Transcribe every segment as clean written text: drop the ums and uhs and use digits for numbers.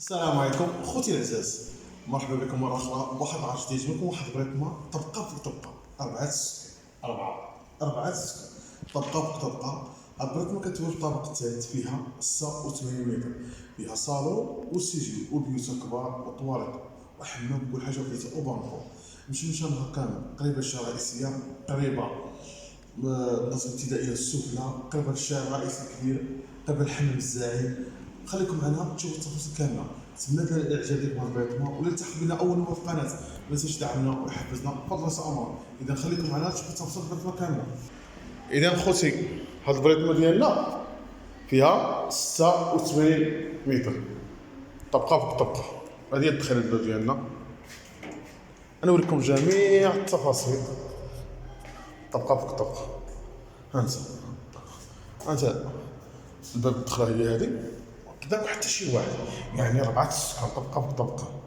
السلام عليكم خوتي العزاز، مرحبا بكم مره اخرى بواحد العرض جديد منكم. واحد الريتم طبقه فوق طبقه، اربعه سكان طبقه فوق طبقه. هاد الريتم كتولي في الطابق الثالث، فيها 86 متر، فيها صالون وسيجي وبيوت كبار وطواليت وحمام وكل حاجه وبيت وبانكو. مشى نهار كامل، قريبه للشارع الرئيسيه، قريبه النصب الابتدائيه السفلى، قريبه للشارع الرئيسي الكبير، قريبه للحمام الزاعم. خليكم معنا تشوفوا التفاصيل كامله. نتمنى الاعجاب ديالكم هذا الفيديو، ولا تلتحق بنا اول مره في القناه ما تنساش تدعمنا ويحفزنا بفضل راس امر. اذا خليكم معنا تشوفوا التفاصيل الفيديو كامله. اذا خوتي هاد الفيديو ديالنا فيها 86 متر، طبقه فوق طبقه. هذه هي الدخله ديالنا، انا نوريكم جميع التفاصيل طبقه فوق طبقه. هانت الباب الدخله هي هذه، كذاك حتى شي واحد، يعني 4 سكان طبقه فوق طبقه.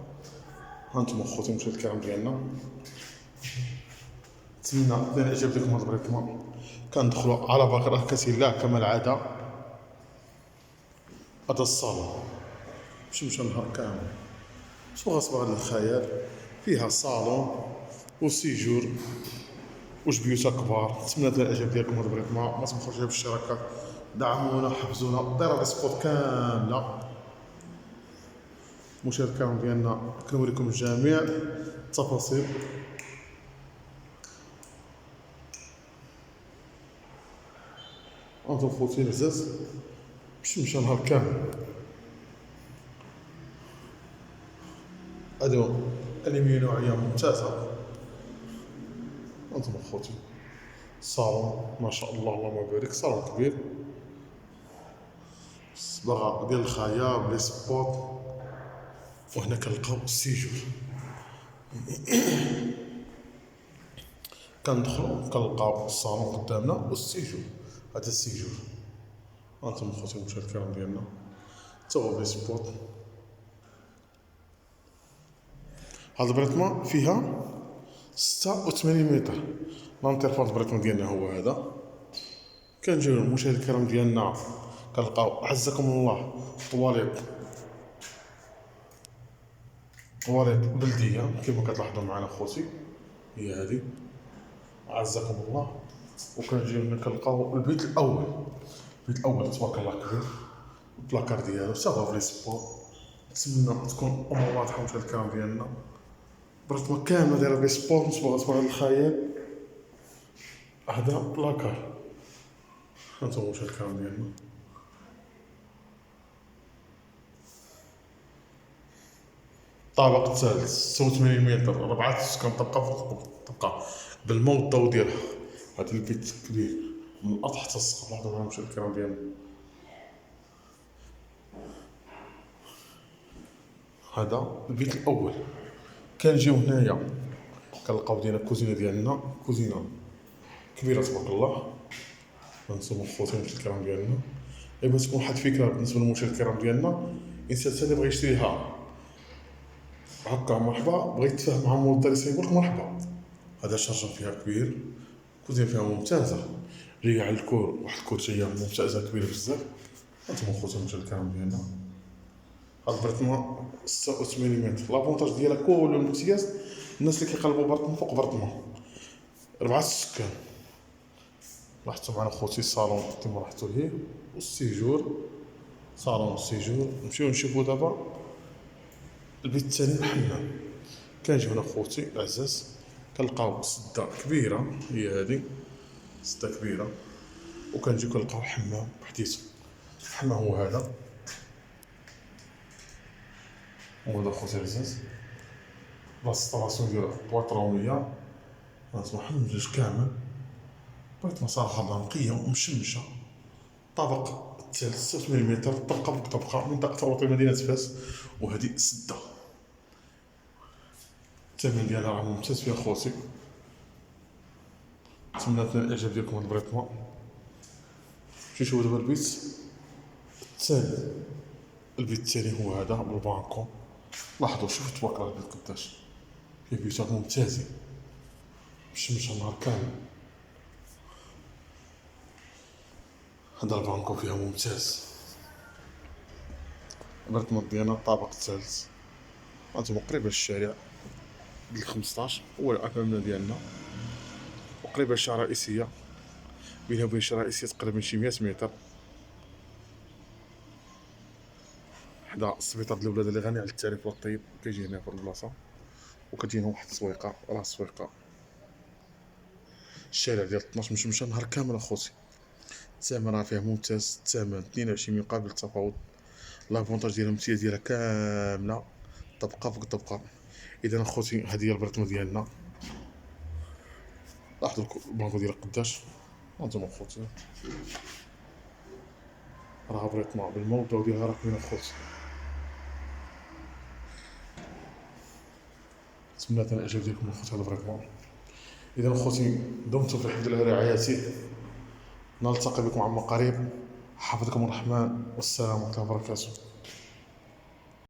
هانتوما خوتي المشاهد الكرام ديالنا، نتمنى بان عجب لكم هذا البريكمون. كندخلوا على بركه الله كما العاده. هذا الصالون مشى نهار كامل، شنو غاصبر هذا الخيال. فيها صالون وسيجور وجبيوتها كبار. نتمنى بان العجب ديالكم هذا البريكمون. ما تبخلوش بالاشتراك، دعمونا حفزونا، ديروا لي سبوت كامله. المشاهد الكرام ديالنا كنوريكم جميع التفاصيل. انتم خوتي العزاز، مشى نهار كامل. هادو اليمين نوعيه ممتازه. انتم خوتي الصالون ما شاء الله اللهم بارك، صالون كبير، الصباغه ديال الخيام لي سبوت. وهنا كنلقاو السيجور. كندخلو كنلقاو الصالون قدامنا والسيجور. هذا السيجور هانتوما خوتي المشاهد الكرام ديالنا، تا هو لي سبوت. هاد البريطمان فيها 86 متر. لانترفال البريطمان ديالنا هو هذا. كنجيو المشاهد الكرام ديالنا كنلقاو عزكم الله طواليت بلديه كما كتلاحظوا معنا خوتي، هي هذه عزكم الله. وكنجيو هنا كنلقاو البيت الاول. تبارك الله كبير، البلاكار ديالو حتى هو في لي سبور. نتمنى تكون امور واضحه مشاهد الكرام ديالنا. بريطمان كامله دايره لي سبور مصبوغه هذا الخيال. هذا بلاكار. هانتوما مشاهد الكرام ديالنا، الطابق الثالث 86 متر، 4 سكان طبقه فوق طبقه بالماء والضوء ديالها. هذا البيت كبير من الارض حتى السقف. لاحظوا معايا مشاهد الكرام ديالنا، هذا البيت الاول. كنجيو هنايا كنلقاو دينا الكوزينه ديالنا، كوزينه كبيره تبارك الله. هانتوما خوتي المشاهد الكرام ديالنا، غير تكون واحد الفكره بالنسبه للمشاهد الكرام ديالنا. الانسان اللي بغى يشريها هكا مرحبا، بغيت يتفاهم مع الموظف اللي يقول لك مرحبا. هذا شارجر فيها كبير، كوزينه فيها ممتازه، جايه على الكور، واحد الكورتيه ممتازه كبيره بزاف. هانتوما خوتي المشاهد الكرام ديالنا، هاد البرطمان 86 متر. لافونتاج ديالها كله الامتياز، الناس اللي كيقلبوا برطمان فوق برطمان. 4 سكان. لاحظتوا معنا خوتي الصالون كما لاحظتوا ليه، والسيجور، صالون والسيجور. نمشيو نشوفوا دابا البيت الثاني الحمام. كنجيو هنا خوتي العزاز كنلقاو سده كبيره، هي هذه سده كبيره. وكنجيو كنلقاو حمام بحديث. الحمام هو هذا، خوتي العزاز لاصطاسيون ديال بواطرونيه. هانتوما حمام جوج كامل، بغيت صراحه نقيه ومشمشه. طابق الثالث 86 متر، طبقه فوق طبقه، منطقه وطن مدينه فاس. وهذه سده الثمن ديالها راه ممتاز فيها خوتي. نتمنى الاعجاب ديالكم هذا البريطمان. مشيو نشوفو دابا البيت الثاني. البيت الثاني هو هذا بالبانكو. لاحظوا شوفوا تبارك الله البيت قداش فيه بيوتات ممتازين، مشمشه نهار كامل. هذا البانكو فيها ممتاز. البرطمان ديالنا الطابق الثالث، هانتوما قريبة للشارع ديال 15 هو الأمامنا ديالنا، وقريبة للشارع الرئيسية، بينها وبين الشارع الرئيسية تقريبا شي 100 متر، حدا السبيطار ديال الولاد اللي غني على التعريف والطيب كيجي هنا في البلاصة، وكتجي هنا واحد السويقة راه السويقة الشارع ديال 12 مشمشة نهار كامل اخوتي. الثمن راه فيه ممتاز، الثمن 22 من قابل للتفاوض، لافونتاج ديالها الممتيز ديالها كاملة طبقة فوق طبقة. إذا اخوتي هادي هي البرطمة ديالنا، لاحظوا البانكو ديالها قداش، هانتوما اخوتي راه بريطمون بالموضوع ديالها راه كاين اخوتي. نتمنى تنال الاعجاب ديالكم اخوتي هذا البريطمون. اذا اخوتي دمتم في حفظ الله رعايته، نلتقي بكم عما قريب، حفظكم الرحمن والسلام ورحمة الله وبركاته.